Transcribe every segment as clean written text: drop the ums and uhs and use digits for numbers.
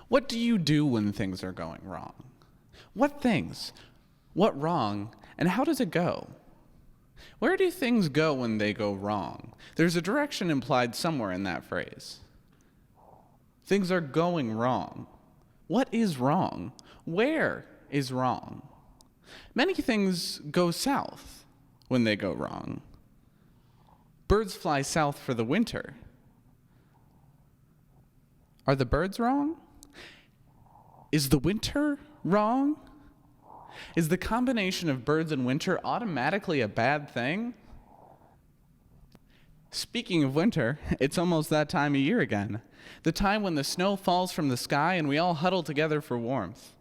What do you do when things are going wrong? What things? What wrong? And how does it go? Where do things go when they go wrong? There's a direction implied somewhere in that phrase. Things are going wrong. What is wrong? Where is wrong? Many things go south when they go wrong. Birds fly south for the winter. Are the birds wrong? Is the winter wrong? Is the combination of birds and winter automatically a bad thing? Speaking of winter, it's almost that time of year again. The time when the snow falls from the sky and we all huddle together for warmth.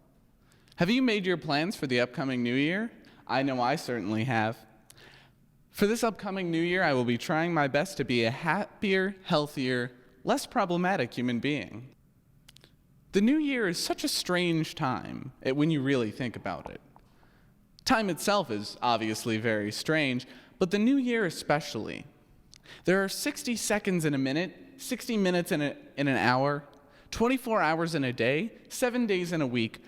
Have you made your plans for the upcoming new year? I know I certainly have. For this upcoming new year, I will be trying my best to be a happier, healthier, less problematic human being. The new year is such a strange time when you really think about it. Time itself is obviously very strange, but the new year especially. There are 60 seconds in a minute, 60 minutes in an hour, 24 hours in a day, 7 days in a week,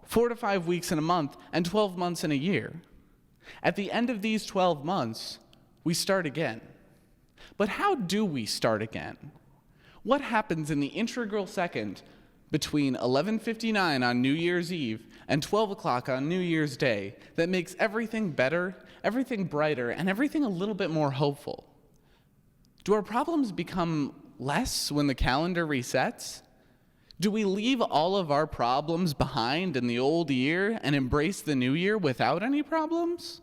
4 to 5 weeks in a month, and 12 months in a year. At the end of these 12 months, we start again. But how do we start again? What happens in the integral second between 11:59 on New Year's Eve and 12 o'clock on New Year's Day that makes everything better, everything brighter, and everything a little bit more hopeful? Do our problems become less when the calendar resets? Do we leave all of our problems behind in the old year and embrace the new year without any problems?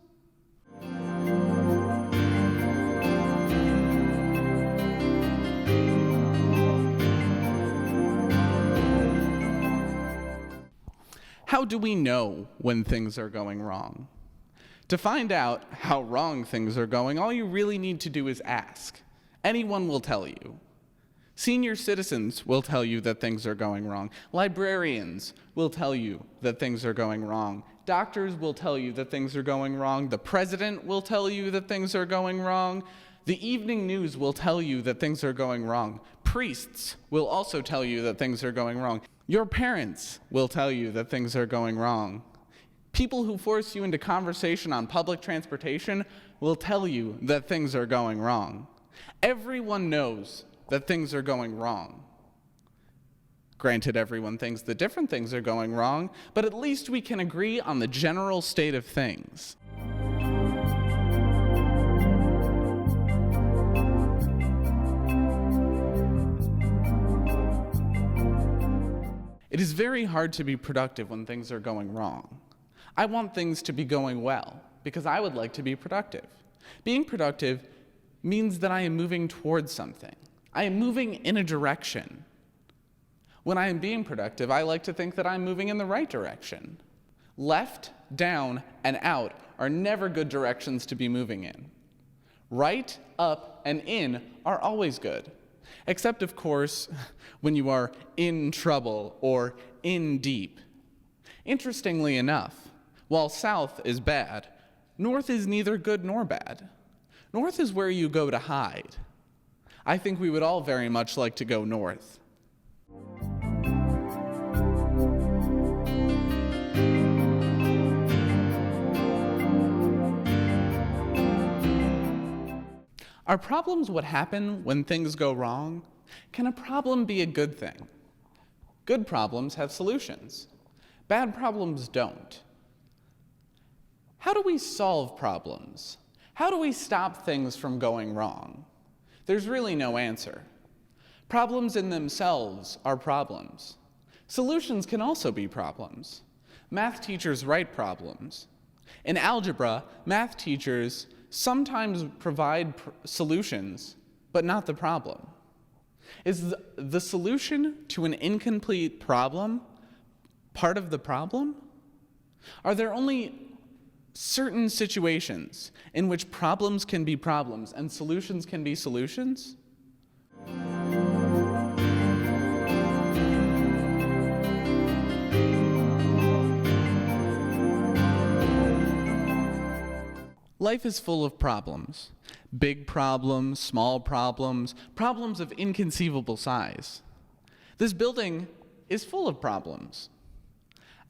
How do we know when things are going wrong? To find out how wrong things are going, all you really need to do is ask. Anyone will tell you. Senior citizens will tell you that things are going wrong. Librarians will tell you that things are going wrong. Doctors will tell you that things are going wrong. The president will tell you that things are going wrong. The evening news will tell you that things are going wrong. Priests will also tell you that things are going wrong. Your parents will tell you that things are going wrong. People who force you into conversation on public transportation will tell you that things are going wrong. Everyone knows that things are going wrong. Granted, everyone thinks that different things are going wrong, but at least we can agree on the general state of things. It is very hard to be productive when things are going wrong. I want things to be going well, because I would like to be productive. Being productive means that I am moving towards something. I am moving in a direction. When I am being productive, I like to think that I'm moving in the right direction. Left, down, and out are never good directions to be moving in. Right, up, and in are always good. Except, of course, when you are in trouble or in deep. Interestingly enough, while south is bad, north is neither good nor bad. North is where you go to hide. I think we would all very much like to go north. Are problems what happen when things go wrong? Can a problem be a good thing? Good problems have solutions. Bad problems don't. How do we solve problems? How do we stop things from going wrong? There's really no answer. Problems in themselves are problems. Solutions can also be problems. Math teachers write problems. In algebra, math teachers sometimes provide solutions, but not the problem. Is the solution to an incomplete problem part of the problem? Are there only certain situations in which problems can be problems and solutions can be solutions? Life is full of problems. Big problems, small problems, problems of inconceivable size. This building is full of problems.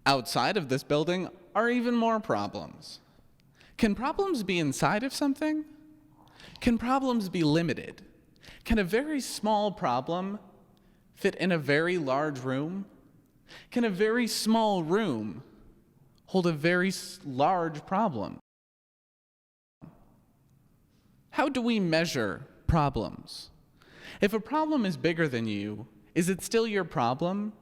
Outside of this building are even more problems. Can problems be inside of something? Can problems be limited? Can a very small problem fit in a very large room? Can a very small room hold a very large problem? How do we measure problems? If a problem is bigger than you, is it still your problem?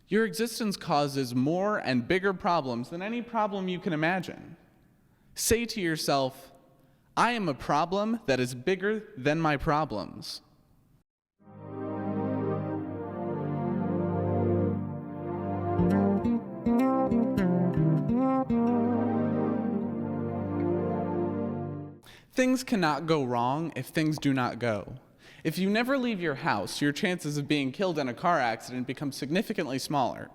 Your existence causes more and bigger problems than any problem you can imagine. Say to yourself, I am a problem that is bigger than my problems. Things cannot go wrong if things do not go. If you never leave your house, your chances of being killed in a car accident become significantly smaller.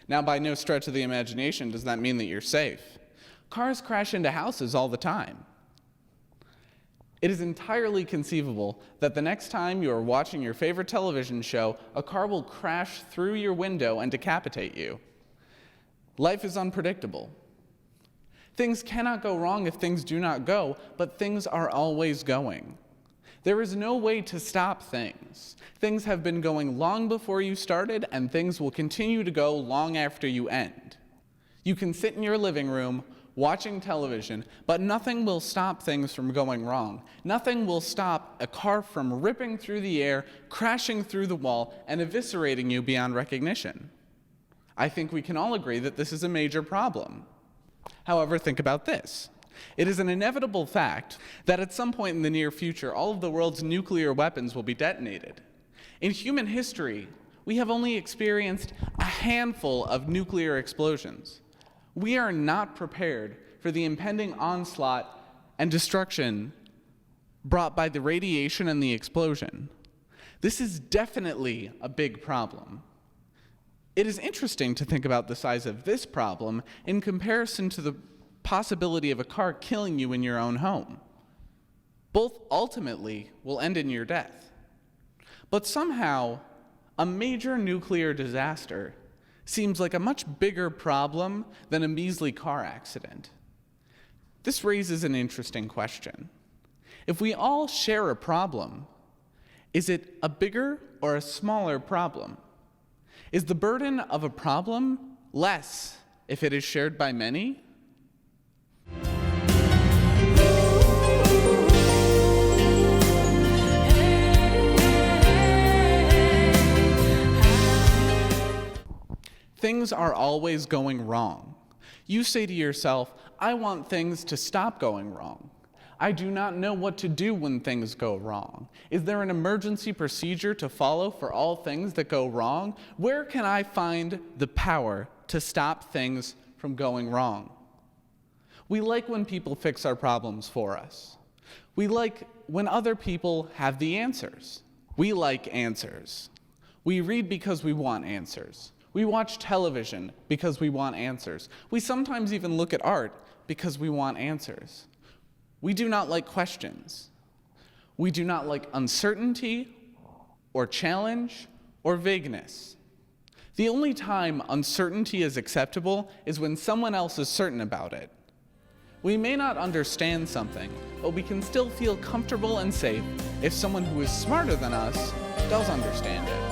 Now, by no stretch of the imagination does that mean that you're safe. Cars crash into houses all the time. It is entirely conceivable that the next time you are watching your favorite television show, a car will crash through your window and decapitate you. Life is unpredictable. Things cannot go wrong if things do not go, but things are always going. There is no way to stop things. Things have been going long before you started, and things will continue to go long after you end. You can sit in your living room watching television, but nothing will stop things from going wrong. Nothing will stop a car from ripping through the air, crashing through the wall, and eviscerating you beyond recognition. I think we can all agree that this is a major problem. However, think about this. It is an inevitable fact that at some point in the near future, all of the world's nuclear weapons will be detonated. In human history, we have only experienced a handful of nuclear explosions. We are not prepared for the impending onslaught and destruction brought by the radiation and the explosion. This is definitely a big problem. It is interesting to think about the size of this problem in comparison to the possibility of a car killing you in your own home. Both ultimately will end in your death. But somehow, a major nuclear disaster seems like a much bigger problem than a measly car accident. This raises an interesting question. If we all share a problem, is it a bigger or a smaller problem? Is the burden of a problem less if it is shared by many? Things are always going wrong. You say to yourself, I want things to stop going wrong. I do not know what to do when things go wrong. Is there an emergency procedure to follow for all things that go wrong? Where can I find the power to stop things from going wrong? We like when people fix our problems for us. We like when other people have the answers. We like answers. We read because we want answers. We watch television because we want answers. We sometimes even look at art because we want answers. We do not like questions. We do not like uncertainty or challenge or vagueness. The only time uncertainty is acceptable is when someone else is certain about it. We may not understand something, but we can still feel comfortable and safe if someone who is smarter than us does understand it.